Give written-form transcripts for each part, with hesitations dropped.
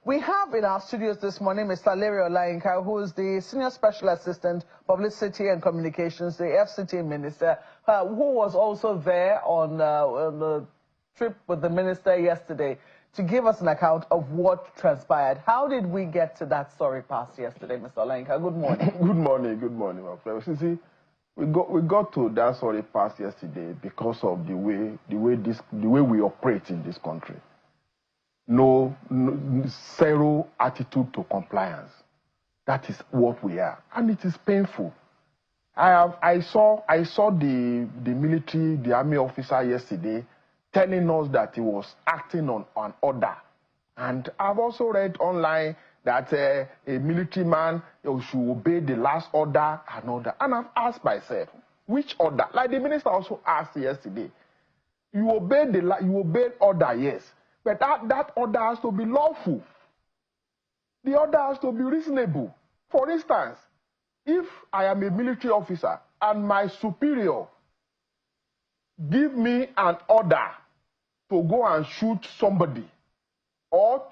We have in our studios this morning Mr. Larry Olayinka, who is the Senior Special Assistant, Publicity and Communications, the FCT Minister, who was also there on the trip with the Minister yesterday to give us an account of what transpired. How did we get to that story past yesterday, Mr. Olayinka? Good morning. Good morning, my friend. See, we got to that story past yesterday because of the way we operate in this country. No, zero attitude to compliance. That is what we are, and it is painful. I saw the military, the army officer yesterday telling us that he was acting on an order, and I've also read online that a military man should obey the last order and order. And I've asked myself, which order? Like the minister also asked yesterday, you obey order, yes. But that order has to be lawful. The order has to be reasonable. For instance, if I am a military officer and my superior give me an order to go and shoot somebody, or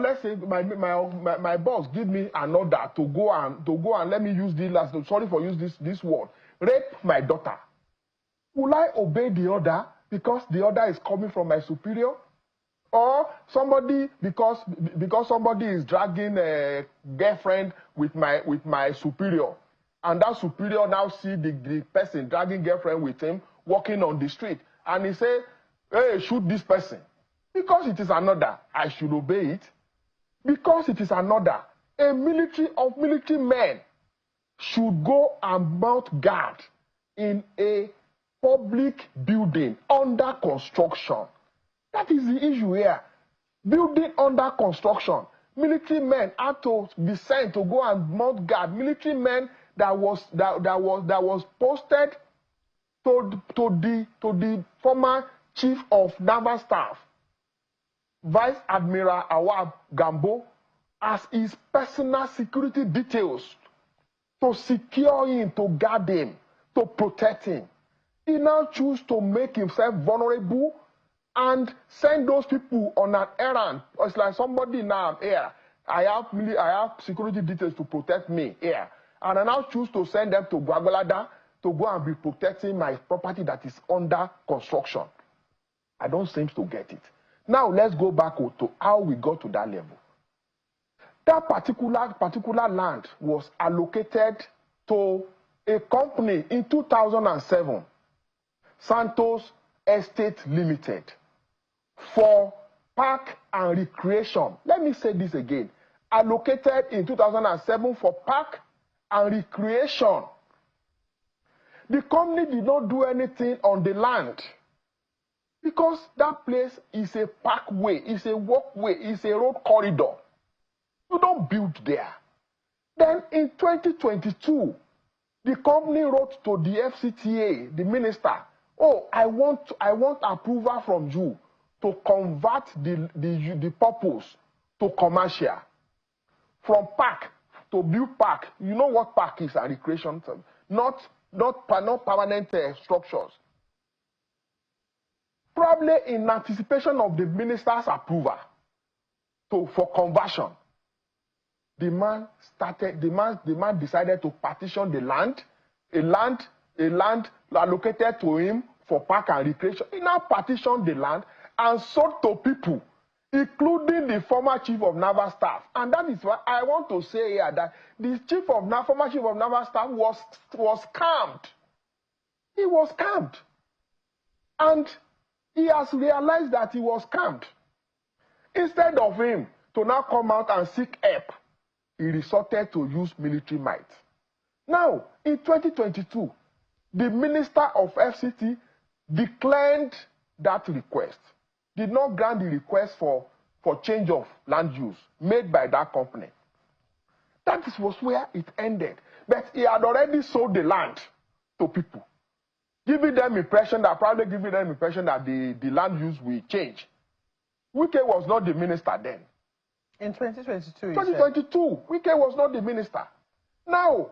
let's say my boss give me an order to go and let me use this last, sorry for use this word, rape my daughter, will I obey the order because the order is coming from my superior? Or somebody, because somebody is dragging a girlfriend with my superior, and that superior now see the person dragging girlfriend with him walking on the street, and he say, hey, shoot this person. Because it is an order, I should obey it. Because it is an order, a military men should go and mount guard in a public building under construction. That is the issue here. Building under construction. Military men had to be sent to go and mount guard. Military men that was posted to the former chief of naval staff, Vice Admiral Awab Gambo, as his personal security details to secure him, to guard him, to protect him. He now chooses to make himself vulnerable and send those people on an errand. It's like somebody now here. I have security details to protect me here, and I now choose to send them to Gwagwalada to go and be protecting my property that is under construction. I don't seem to get it. Now let's go back to how we got to that level. That particular land was allocated to a company in 2007, Santos Estate Limited, for park and recreation. Let me say this again. Allocated in 2007 for park and recreation. The company did not do anything on the land because that place is a parkway, it's a walkway, it's a road corridor. You don't build there. Then in 2022, the company wrote to the FCTA, the minister, oh, I want approval from you to convert the purpose to commercial. From park to build park. You know what park is and recreation, not permanent structures. Probably in anticipation of the minister's approval for conversion, the man decided to partition the land, a land allocated to him for park and recreation. He now partitioned the land and sold to people, including the former chief of naval staff. And that is why I want to say here that the former chief of naval staff was scammed. He was scammed. And he has realized that he was scammed. Instead of him to now come out and seek help, he resorted to use military might. Now, in 2022, the minister of FCT declined that request, did not grant the request for change of land use made by that company. That was where it ended. But he had already sold the land to people, probably giving them impression that the land use will change. Wike was not the minister then. In 2022, 2022, Wike was not the minister. Now,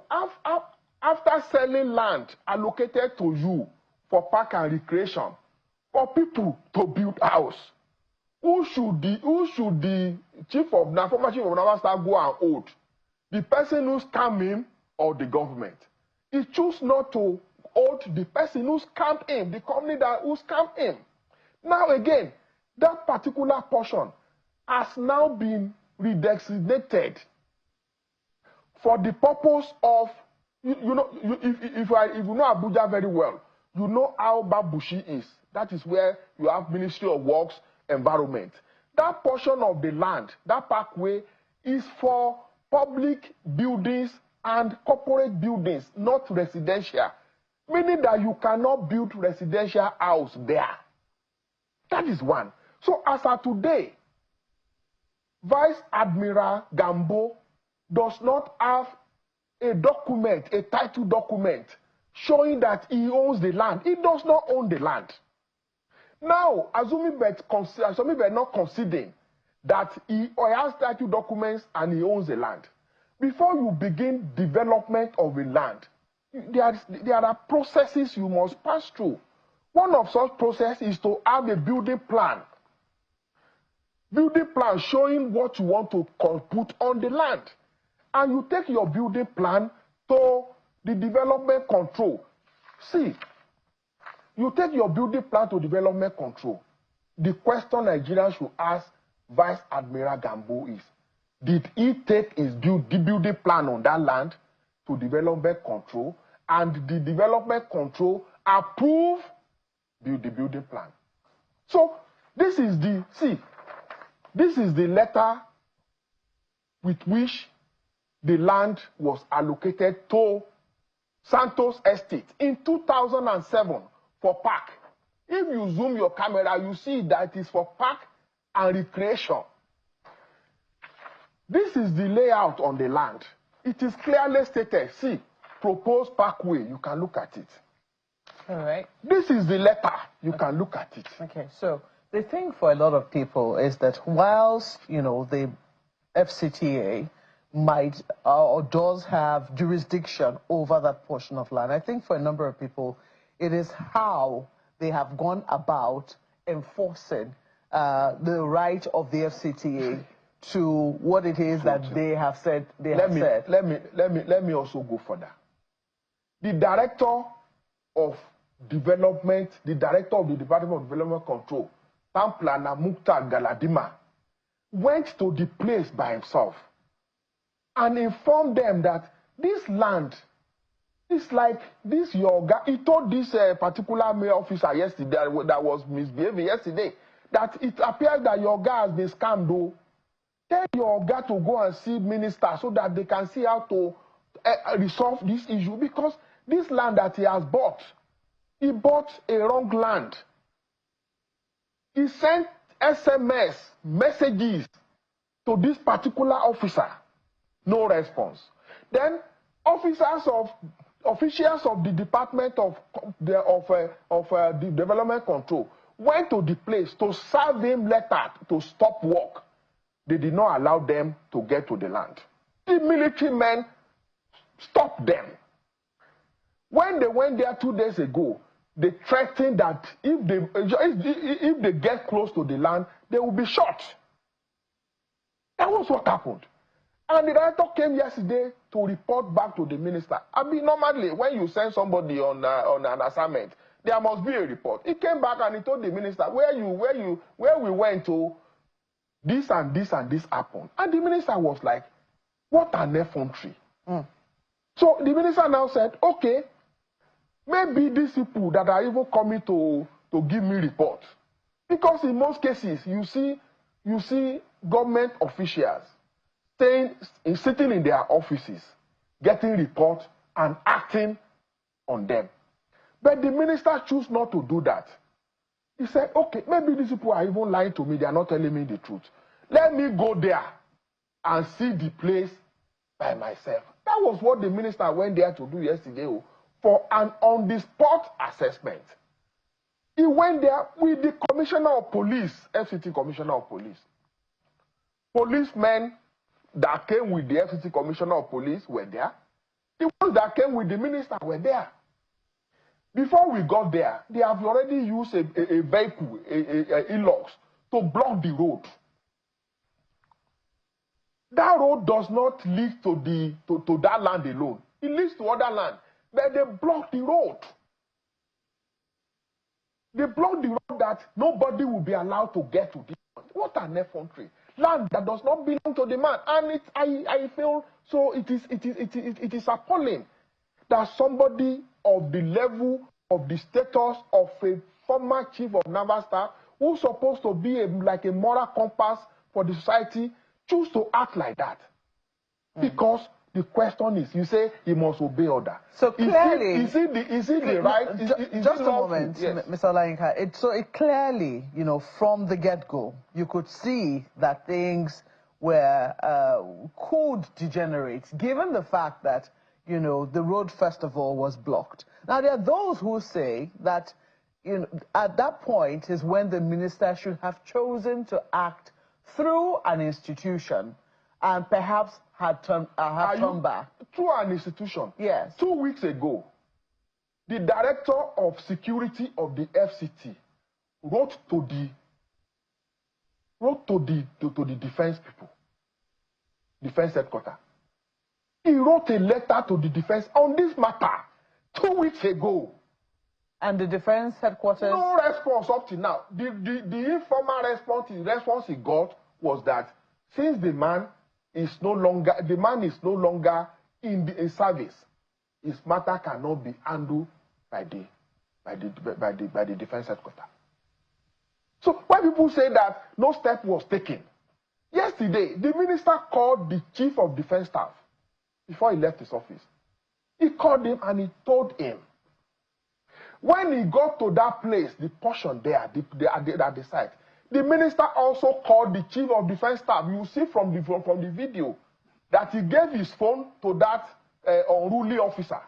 after selling land allocated to you for park and recreation, for people to build house, who should the former chief of naval staff go and hold? The person who scammed him or the government? He chose not to hold the person who scammed him, the company who scammed him. Now again, that particular portion has now been redesignated for the purpose of, if you know Abuja very well, you know how Babushi is. That is where you have Ministry of Works, Environment. That portion of the land, that parkway, is for public buildings and corporate buildings, not residential. Meaning that you cannot build residential house there. That is one. So as of today, Vice Admiral Gambo does not have a document, a title document, showing that he owns the land. He does not own the land. Now, assuming we're not considering that he has title documents and he owns the land, before you begin development of a land, there are processes you must pass through. One of such processes is to have a building plan. Building plan showing what you want to put on the land. And you take your building plan to the development control. See, you take your building plan to development control. The question Nigeria should ask Vice Admiral Gambo is, did he take the building plan on that land to development control, and the development control approve the building plan? So this is the letter with which the land was allocated to Santos Estate in 2007 for park. If you zoom your camera, you see that it is for park and recreation. This is the layout on the land. It is clearly stated. See, proposed parkway. You can look at it. All right. This is the letter. You can look at it. Okay, so the thing for a lot of people is that whilst, the FCTA might or does have jurisdiction over that portion of land, I think for a number of people, it is how they have gone about enforcing the right of the FCTA to what it is that they have said. Let me also go further. The director of development, the director of the Department of Development Control, Pamplana Mukhtar Galadima, went to the place by himself and informed them that this land is like this your guy. He told this particular mayor officer yesterday that was misbehaving yesterday that it appears that your guy has been scammed though. Tell your guy to go and see minister so that they can see how to resolve this issue, because this land that he has bought, he bought a wrong land. He sent SMS messages to this particular officer. No response. Then officials of the Department of the Development Control went to the place to serve him letter to stop work. They did not allow them to get to the land. The military men stopped them. When they went there 2 days ago, they threatened that if they get close to the land, they will be shot. That was what happened. And the director came yesterday to report back to the minister. I mean, normally, when you send somebody on an assignment, there must be a report. He came back and he told the minister, where we went to, this and this and this happened. And the minister was like, what an effrontery. So the minister now said, okay, maybe these people that are even coming to give me report. Because in most cases, you see government officials sitting in their offices, getting reports and acting on them. But the minister chose not to do that. He said, okay, maybe these people are even lying to me. They are not telling me the truth. Let me go there and see the place by myself. That was what the minister went there to do yesterday for an on-the-spot assessment. He went there with the commissioner of police, FCT commissioner of police. Policemen that came with the FCT commissioner of police were there. The ones that came with the minister were there. Before we got there, they have already used a vehicle, a Hilux, to block the road. That road does not lead to that land alone. It leads to other land. But they block the road. They block the road that nobody will be allowed to get to this land. What an effrontery. Land that does not belong to the man. And I feel so it is appalling that somebody of the level of the status of a former chief of naval staff who's supposed to be like a moral compass for the society choose to act like that. Because the question is, you say he must obey order. So clearly, is it the right? Just a moment, yes. Mr. Olayinka. So it clearly, from the get-go, you could see that things could degenerate, given the fact that, the road festival was blocked. Now, there are those who say that, at that point is when the minister should have chosen to act through an institution and perhaps had turned back. Through an institution? Yes. 2 weeks ago, the director of security of the FCT wrote to the defense people, defense headquarters. He wrote a letter to the defense on this matter 2 weeks ago. And the defense headquarters? No response up to now. The informal response he got was that since the man is no longer in service, his matter cannot be handled by the defense headquarters. So when people say that no step was taken, yesterday the minister called the chief of defense staff before he left his office. He called him and he told him, when he got to that place, the portion there, at the site, the minister also called the chief of defense staff. You see from the video that he gave his phone to that unruly officer.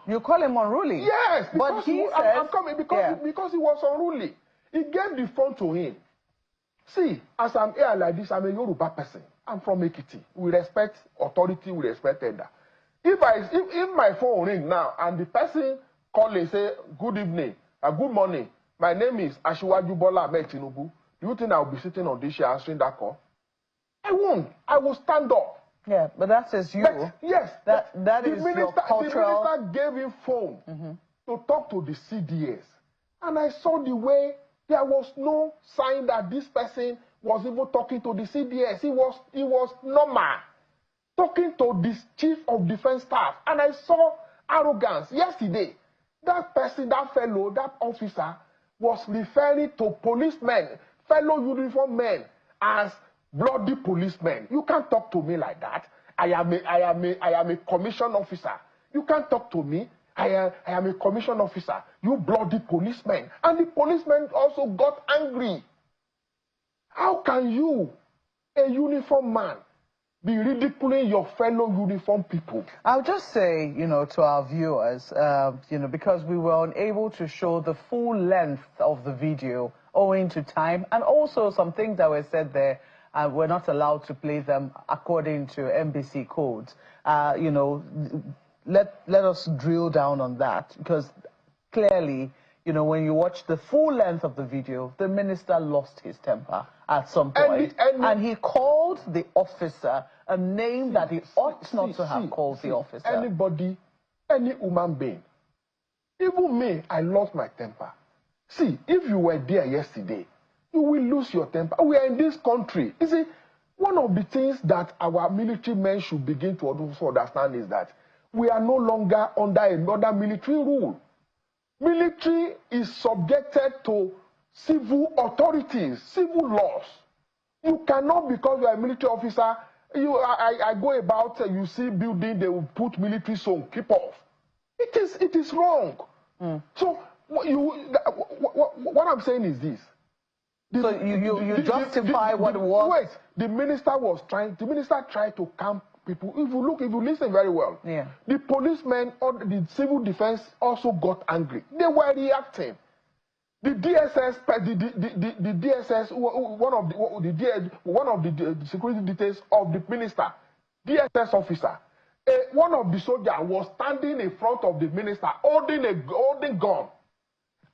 You call him unruly? Yes, but I'm coming because he was unruly. He gave the phone to him. See, as I'm here like this, I'm a Yoruba person. I'm from Ekiti. We respect authority, we respect elder. If my phone ring now and the person call and say, good evening, good morning, my name is Asiwaju Bola Ahmed Tinubu, do you think I'll be sitting on this chair answering that call? I won't. I will stand up. Yeah, but that is you. But, yes. That is your cultural... The minister gave him phone to talk to the CDS. And I saw the way there was no sign that this person was even talking to the CDS. He was normal. Talking to this chief of defense staff. And I saw arrogance. Yesterday, that person, that fellow, that officer was referring to policemen, fellow uniform men, as bloody policemen. You can't talk to me like that. I am a commissioned officer. You can't talk to me. I am a commissioned officer. You bloody policeman. And the policeman also got angry. How can you, a uniform man, be ridiculing your fellow uniform people? I'll just say, to our viewers, because we were unable to show the full length of the video owing to time, and also some things that were said there, we're not allowed to play them according to NBC codes. Let us drill down on that, because clearly, when you watch the full length of the video, the minister lost his temper at some point. And he called the officer a name that he ought not to have called the officer. Anybody, any human being, even me, I lost my temper. See, if you were there yesterday, you will lose your temper. We are in this country. You see, one of the things that our military men should begin to also understand is that we are no longer under another military rule. Military is subjected to civil authorities, civil laws. You cannot, because you are a military officer, I go about, you see building, they will put military zone, keep off. It is wrong. So what I'm saying is this. So you justify what it was? Wait, the minister tried to calm people. If you listen very well, the policemen or the civil defense also got angry. They were reacting. The DSS, the DSS, one of the security details of the minister, DSS officer, one of the soldiers was standing in front of the minister holding gun,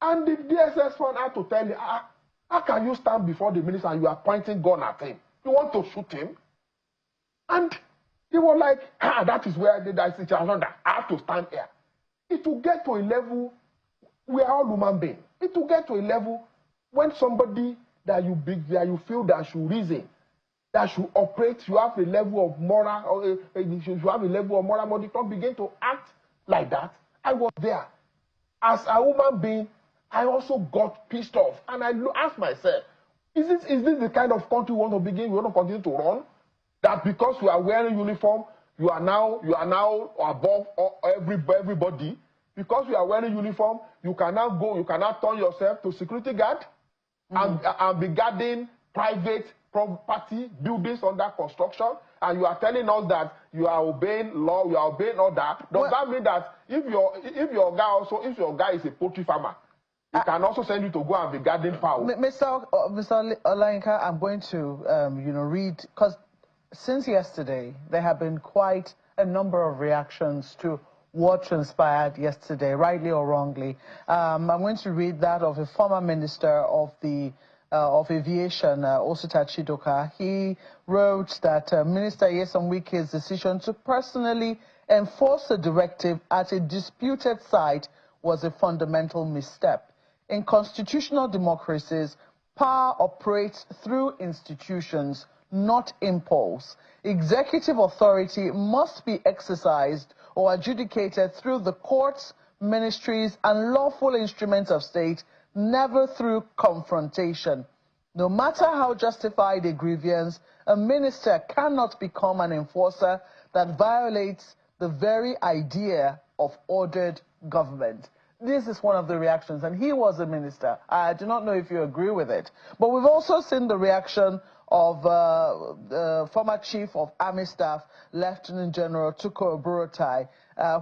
and the DSS found out to tell him, How can you stand before the minister and you are pointing gun at him? You want to shoot him? And he was like, that is where that situation that I have to stand here. It will get to a level, we are all human beings. It will get to a level when somebody that you feel that should reason, that should operate, you have a level of moral, or you have a level of moral, but you don't begin to act like that. I was there. As a human being, I also got pissed off. And I asked myself, is this the kind of country we want to begin, we want to continue to run? That because you are wearing uniform, you are now above everybody. Because you are wearing uniform, you cannot turn yourself to security guard and be guarding private property, buildings under construction, and you are telling us that you are obeying law, you are obeying order. Does that mean that if your guy is a poultry farmer, he can also send you to go and be guarding fowl? Mr. Olayinka, I'm going to read, because since yesterday there have been quite a number of reactions to what transpired yesterday, rightly or wrongly. I'm going to read that of a former minister of aviation, Osita Chidoka. He wrote that Minister Wike's decision to personally enforce the directive at a disputed site was a fundamental misstep. In constitutional democracies, power operates through institutions, not impulse. Executive authority must be exercised or adjudicated through the courts, ministries, and lawful instruments of state, never through confrontation. No matter how justified a grievance, a minister cannot become an enforcer that violates the very idea of ordered government. This is one of the reactions, and he was a minister. I do not know if you agree with it. But we've also seen the reaction of the former Chief of Army Staff, Lieutenant General Tukur Buratai,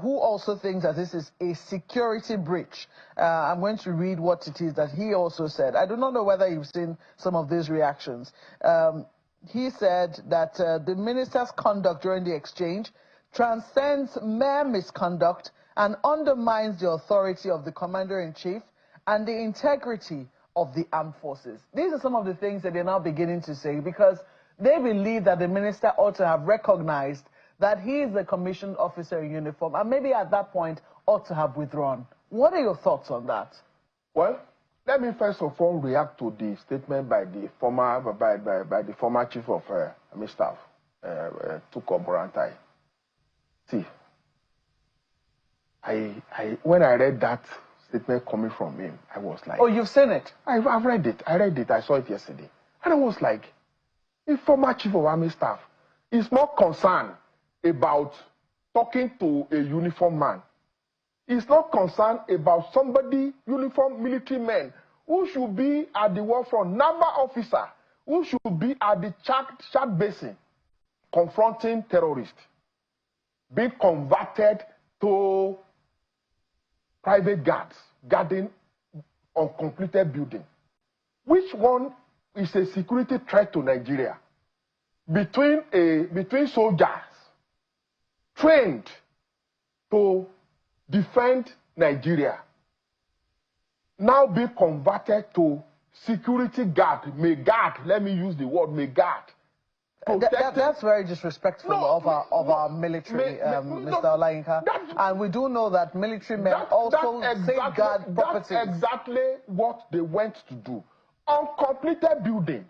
who also thinks that this is a security breach. I'm going to read what it is that he also said. I do not know whether you've seen some of these reactions. He said that the minister's conduct during the exchange transcends mere misconduct and undermines the authority of the Commander-in-Chief and the integrity of the armed forces. These are some of the things that they're now beginning to say, because they believe that the minister ought to have recognized that he is a commissioned officer in uniform, and maybe at that point ought to have withdrawn. What are your thoughts on that? Well, let me first of all react to the statement by the former Chief of Army Staff, Tukur Buratai. See, when I read that statement coming from him, I was like... Oh, you've seen it? I've read it. I read it. I saw it yesterday. And I was like, the former Chief of Army Staff is more concerned about talking to a uniformed man. He's not concerned about somebody, uniformed military men, who should be at the war front, naval officer, who should be at the Chad Basin, confronting terrorists, being converted to private guards, guarding uncompleted building. Which one is a security threat to Nigeria? Between soldiers trained to defend Nigeria, now be converted to security guard, may guard, let me use the word, may guard. That's very disrespectful of our military, Mr. Olayinka. And we do know that military men also safeguard property. That's exactly what they went to do. Uncompleted building.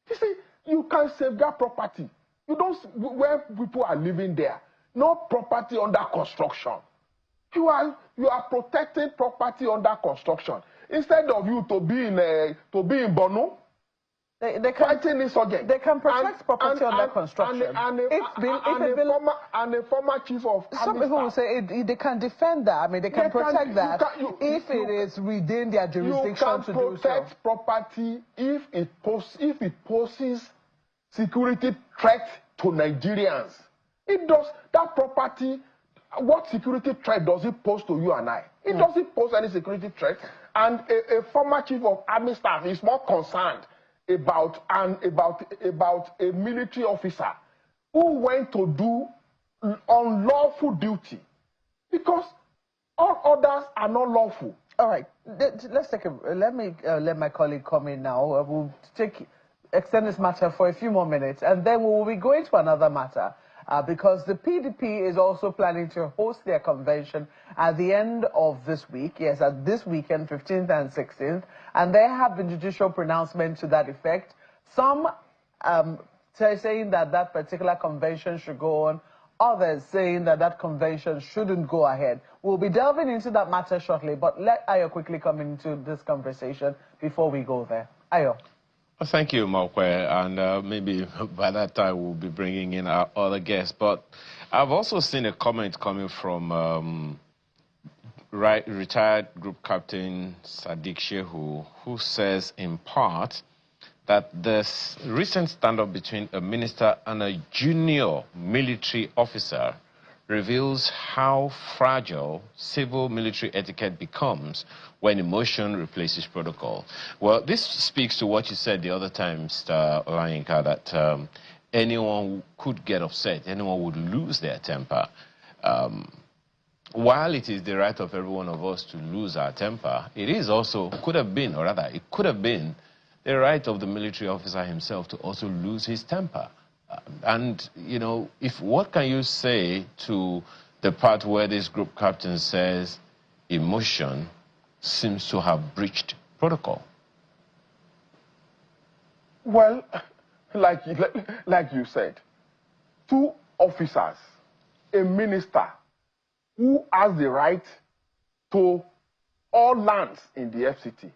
You see, you can safeguard property. You don't, where people are living there, no property under construction. You are protecting property under construction. Instead of you to be in Borno, they can protect property under construction. And a former Chief of Army Some people will say they can defend that. I mean, they can protect that if it is within their jurisdiction to do so. You can protect property if it poses security threat to Nigerians. It does. That property, what security threat does it pose to you and I? It doesn't pose any security threat. And a former Chief of Army Staff is more concerned about a military officer who went to do unlawful duty, because all others are not lawful. All right, let's take a. Let me let my colleague come in now. We'll extend this matter for a few more minutes, and then we will be going to another matter because the PDP is also planning to host their convention at the end of this week. Yes, at this weekend, 15th and 16th, and there have been judicial pronouncements to that effect. Some saying that that particular convention should go on. Others saying that that convention shouldn't go ahead. We'll be delving into that matter shortly, but let Ayo quickly come into this conversation before we go there. Ayo. Well, thank you, Wike, and maybe by that time we'll be bringing in our other guests. But I've also seen a comment coming from retired Group Captain Sadiq Shehu, who says in part that this recent standoff between a minister and a junior military officer reveals how fragile civil military etiquette becomes when emotion replaces protocol. Well, this speaks to what you said the other time, Mr. Olayinka, that anyone could get upset, anyone would lose their temper. While it is the right of every one of us to lose our temper, it is also, could have been, or rather, it could have been the right of the military officer himself to also lose his temper. And, you know, what can you say to the part where this group captain says emotion seems to have breached protocol? Well, like you said, two officers, a minister who has the right to all lands in the FCT,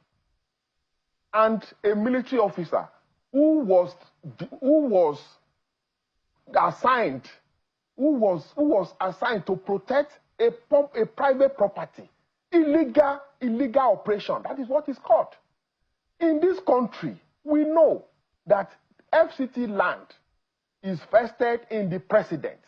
and a military officer who was assigned to protect a private property, illegal operation. That is what is called. In this country, we know that FCT land is vested in the president.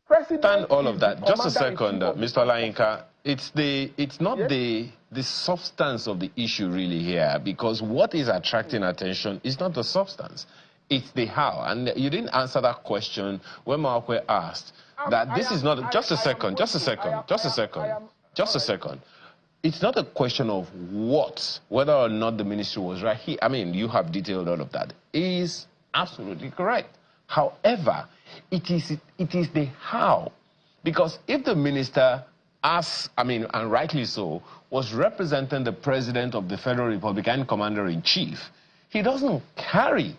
And all of that. Just a second, Mr. Olayinka. It's not the substance of the issue really here, because what is attracting attention is not the substance, it's the how. And you didn't answer that question when Wike asked that this is not. Just a second. It's not a question of whether or not the ministry was right. I mean, you have detailed all of that. It is absolutely correct. However, it is the how. Because if the minister, and rightly so, was representing the President of the Federal Republic and Commander-in-Chief, he doesn't carry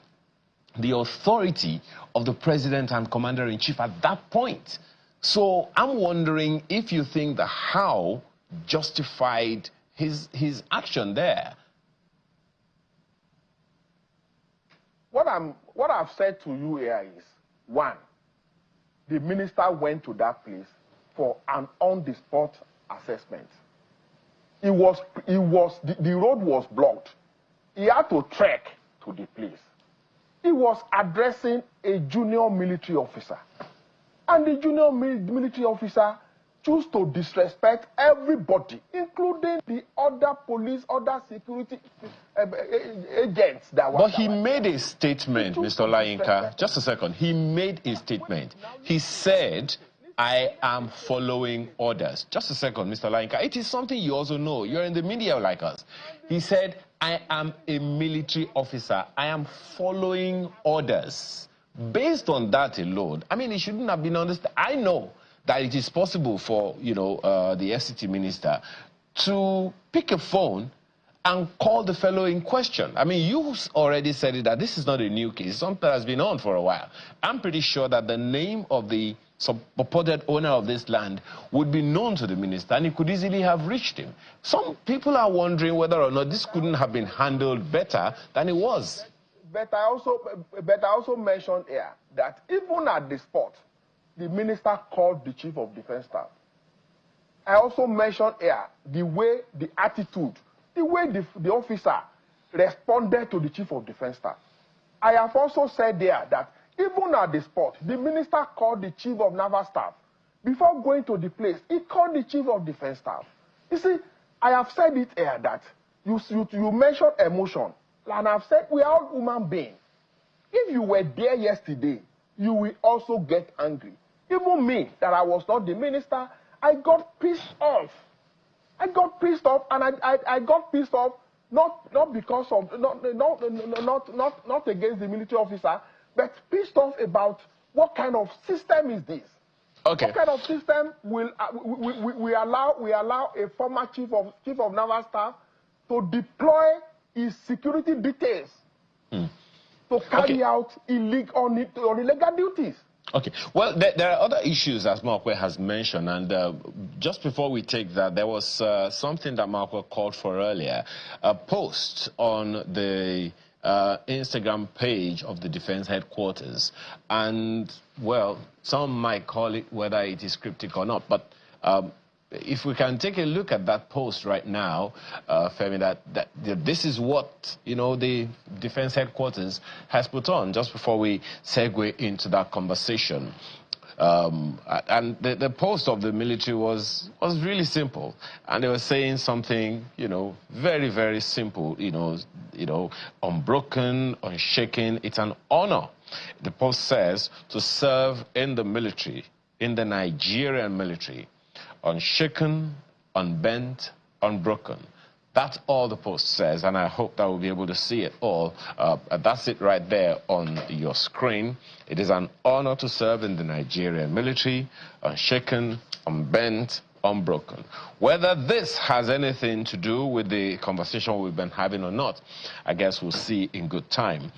the authority of the President and Commander-in-Chief at that point. So I'm wondering if you think the how justified his action there. What I've said to you here is, one, the minister went to that place for an on-the-spot assessment. The road was blocked. He had to trek to the place. He was addressing a junior military officer. And the junior military officer chose to disrespect everybody, including the other police, other security agents that were. But he made a statement, Mr. Olayinka. Just a second. He made a statement. He said, I am following orders. Just a second, Mr. Olayinka. It is something you also know. You're in the media like us. He said, I am a military officer. I am following orders. Based on that alone, I mean, it shouldn't have been understood. I know that it is possible for, the FCT minister to pick a phone and call the fellow in question. I mean, you already said it, that this is not a new case. Something that has been on for a while. I'm pretty sure that the name of the purported owner of this land would be known to the minister, and he could easily have reached him. Some people are wondering whether or not this couldn't have been handled better than it was. But I also mentioned here that even at the spot, the minister called the Chief of Defense Staff. I also mentioned here the way, the attitude, the way the officer responded to the Chief of Defense Staff. I have also said there that even at the spot, the minister called the Chief of Naval Staff. Before going to the place, he called the Chief of Defense Staff. You see, I have said it here that you mentioned emotion, and I've said we are all human beings. If you were there yesterday, you will also get angry. Even me, that I was not the minister, I got pissed off. I got pissed off, and I got pissed off not because of not against the military officer, but pissed off about what kind of system is this? Okay. What kind of system will we allow a former chief of naval staff to deploy his security details to carry out illegal duties? Okay. Well, there are other issues, as Markwe has mentioned, and just before we take that, there was something that Markwe called for earlier, a post on the Instagram page of the Defense Headquarters, and, well, some might call it whether it is cryptic or not, but if we can take a look at that post right now, Femi, that this is what, you know, the Defense Headquarters has put on, just before we segue into that conversation. And the post of the military was really simple, and they were saying something, you know, very, very simple, you know, unbroken, unshaken. It's an honor, the post says, to serve in the military, in the Nigerian military. Unshaken, unbent, unbroken. That's all the post says, and I hope that we'll be able to see it all. That's it right there on your screen. It is an honor to serve in the Nigerian military, unshaken, unbent, unbroken. Whether this has anything to do with the conversation we've been having or not, I guess we'll see in good time.